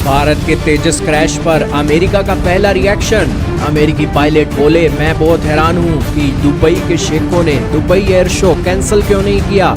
भारत के तेजस क्रैश पर अमेरिका का पहला रिएक्शन। अमेरिकी पायलट बोले, मैं बहुत हैरान हूँ कि दुबई के शेखों ने दुबई एयर शो कैंसिल क्यों नहीं किया।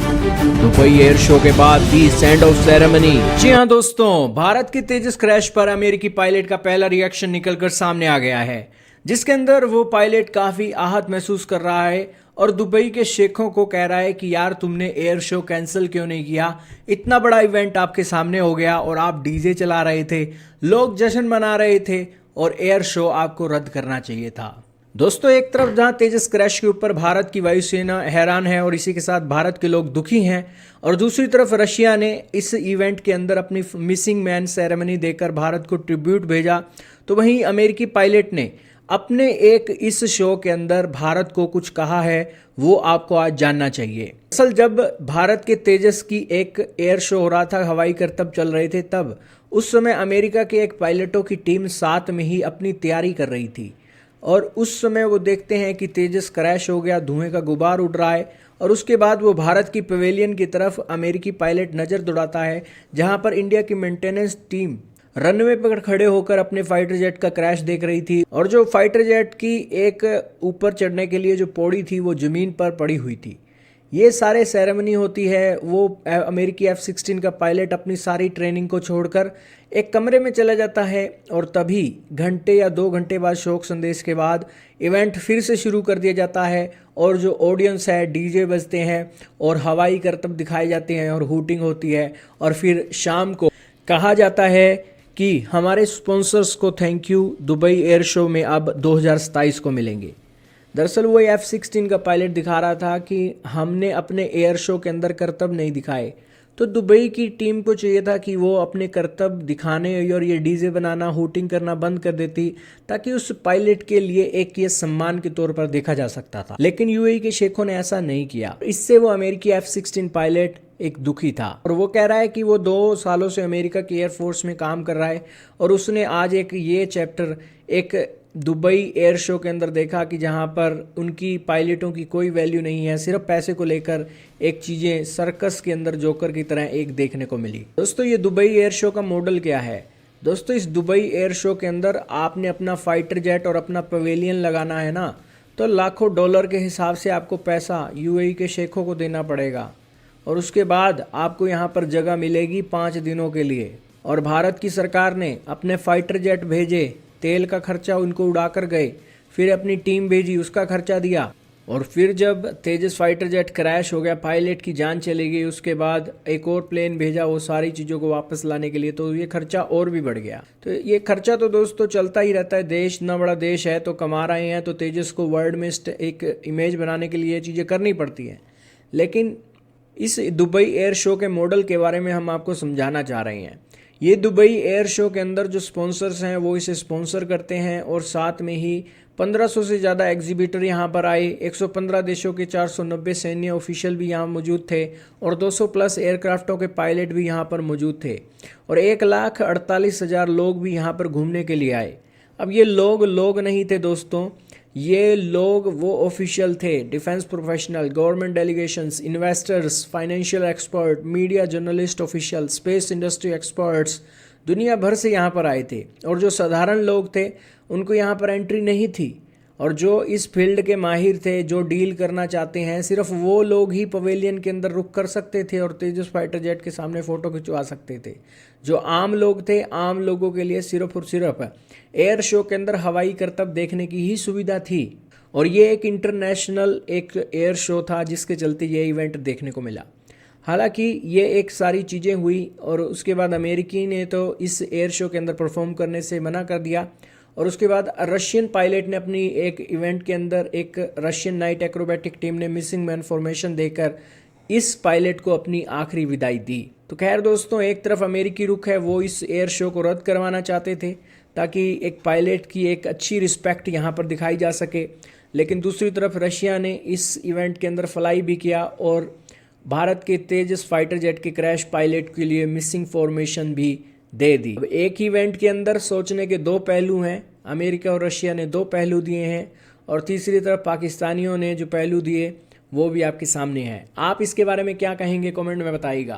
दुबई एयर शो के बाद दी सेंड ऑफ सेरेमनी। जी हाँ दोस्तों, भारत के तेजस क्रैश पर अमेरिकी पायलट का पहला रिएक्शन निकलकर सामने आ गया है, जिसके अंदर वो पायलट काफी आहत महसूस कर रहा है और दुबई के शेखों को कह रहा है कि यार तुमने एयर शो कैंसिल क्यों नहीं किया। इतना बड़ा इवेंट आपके सामने हो गया और आप डीजे चला रहे थे, लोग जश्न मना रहे थे और एयर शो आपको रद्द करना चाहिए था। दोस्तों, एक तरफ जहां तेजस क्रैश के ऊपर भारत की वायुसेना हैरान है और इसी के साथ भारत के लोग दुखी हैं, और दूसरी तरफ रशिया ने इस इवेंट के अंदर अपनी मिसिंग मैन सेरेमनी देकर भारत को ट्रिब्यूट भेजा, तो वहीं अमेरिकी पायलट ने अपने एक इस शो के अंदर भारत को कुछ कहा है, वो आपको आज जानना चाहिए। असल जब भारत के तेजस की एक एयर शो हो रहा था, हवाई करतब चल रहे थे, तब उस समय अमेरिका के एक पायलटों की टीम साथ में ही अपनी तैयारी कर रही थी और उस समय वो देखते हैं कि तेजस क्रैश हो गया, धुएं का गुबार उड़ रहा है और उसके बाद वो भारत की पवेलियन की तरफ अमेरिकी पायलट नज़र दौड़ाता है, जहां पर इंडिया की मेंटेनेंस टीम रनवे पर खड़े होकर अपने फाइटर जेट का क्रैश देख रही थी और जो फाइटर जेट की एक ऊपर चढ़ने के लिए जो पौड़ी थी वो ज़मीन पर पड़ी हुई थी। ये सारे सेरेमनी होती है, वो अमेरिकी F-16 का पायलट अपनी सारी ट्रेनिंग को छोड़कर एक कमरे में चला जाता है और तभी घंटे या 2 घंटे बाद शोक संदेश के बाद इवेंट फिर से शुरू कर दिया जाता है और जो ऑडियंस है, डीजे बजते हैं और हवाई करतब दिखाए जाते हैं और हूटिंग होती है और फिर शाम को कहा जाता है कि हमारे स्पॉन्सर्स को thank you, Dubai air show में अब 2027 को मिलेंगे। दरअसल वो F-16 का पायलट दिखा रहा था कि हमने अपने एयर शो के अंदर करतब नहीं दिखाए, तो दुबई की टीम को चाहिए था कि वो अपने करतब दिखाने और ये डीजे बनाना, हूटिंग करना बंद कर देती, ताकि उस पायलट के लिए एक ये सम्मान के तौर पर देखा जा सकता था। लेकिन यूएई के शेखों ने ऐसा नहीं किया। इससे वो अमेरिकी F-16 पायलट एक दुखी था और वो कह रहा है कि वो 2 सालों से अमेरिका की एयरफोर्स में काम कर रहा है और उसने आज एक ये चैप्टर एक दुबई एयर शो के अंदर देखा कि जहां पर उनकी पायलटों की कोई वैल्यू नहीं है, सिर्फ पैसे को लेकर एक चीज़ें सर्कस के अंदर जोकर की तरह एक देखने को मिली। दोस्तों, ये दुबई एयर शो का मॉडल क्या है? दोस्तों, इस दुबई एयर शो के अंदर आपने अपना फाइटर जेट और अपना पवेलियन लगाना है ना, तो लाखों डॉलर के हिसाब से आपको पैसा यूएई के शेखों को देना पड़ेगा और उसके बाद आपको यहाँ पर जगह मिलेगी 5 दिनों के लिए। और भारत की सरकार ने अपने फाइटर जेट भेजे, तेल का खर्चा उनको उड़ाकर गए, फिर अपनी टीम भेजी, उसका खर्चा दिया और फिर जब तेजस फाइटर जेट क्रैश हो गया, पायलट की जान चली गई, उसके बाद एक और प्लेन भेजा वो सारी चीज़ों को वापस लाने के लिए, तो ये खर्चा और भी बढ़ गया। तो ये खर्चा तो दोस्तों चलता ही रहता है। देश इतना बड़ा देश है तो कमा रहे हैं, तो तेजस को वर्ल्ड में एक इमेज बनाने के लिए ये चीज़ें करनी पड़ती हैं। लेकिन इस दुबई एयर शो के मॉडल के बारे में हम आपको समझाना चाह रहे हैं। ये दुबई एयर शो के अंदर जो स्पॉन्सर्स हैं वो इसे स्पॉन्सर करते हैं और साथ में ही 1500 से ज़्यादा एग्जीबिटर यहाँ पर आए। 115 देशों के 490 सैन्य ऑफिशियल भी यहाँ मौजूद थे और 200 प्लस एयरक्राफ्टों के पायलट भी यहाँ पर मौजूद थे और 1,48,000 लोग भी यहाँ पर घूमने के लिए आए। अब ये लोग नहीं थे दोस्तों, ये लोग वो ऑफिशियल थे, defence professional, government delegations, investors, financial expert, media journalist, official, space industry experts, दुनिया भर से यहाँ पर आए थे। और जो साधारण लोग थे उनको यहाँ पर एंट्री नहीं थी और जो इस फील्ड के माहिर थे, जो डील करना चाहते हैं, सिर्फ वो लोग ही पवेलियन के अंदर रुक कर सकते थे और तेजस फाइटर जेट के सामने फ़ोटो खिंचवा सकते थे। जो आम लोग थे, आम लोगों के लिए सिर्फ और सिर्फ एयर शो के अंदर हवाई करतब देखने की ही सुविधा थी और ये एक इंटरनेशनल एक एयर शो था जिसके चलते ये इवेंट देखने को मिला। हालांकि ये एक सारी चीज़ें हुई और उसके बाद अमेरिकी ने तो इस एयर शो के अंदर परफॉर्म करने से मना कर दिया और उसके बाद रशियन पायलट ने अपनी एक इवेंट के अंदर एक रशियन नाइट एक्रोबैटिक टीम ने मिसिंग मैन फॉर्मेशन देकर इस पायलट को अपनी आखिरी विदाई दी। तो खैर दोस्तों, एक तरफ अमेरिकी रुख है, वो इस एयर शो को रद्द करवाना चाहते थे ताकि एक पायलट की एक अच्छी रिस्पेक्ट यहाँ पर दिखाई जा सके, लेकिन दूसरी तरफ रशिया ने इस इवेंट के अंदर फ्लाई भी किया और भारत के तेजस फाइटर जेट के क्रैश पायलट के लिए मिसिंग फॉर्मेशन भी दे दी। अब एक इवेंट के अंदर सोचने के 2 पहलू हैं। अमेरिका और रशिया ने 2 पहलू दिए हैं और तीसरी तरफ पाकिस्तानियों ने जो पहलू दिए वो भी आपके सामने है। आप इसके बारे में क्या कहेंगे, कमेंट में बताइएगा।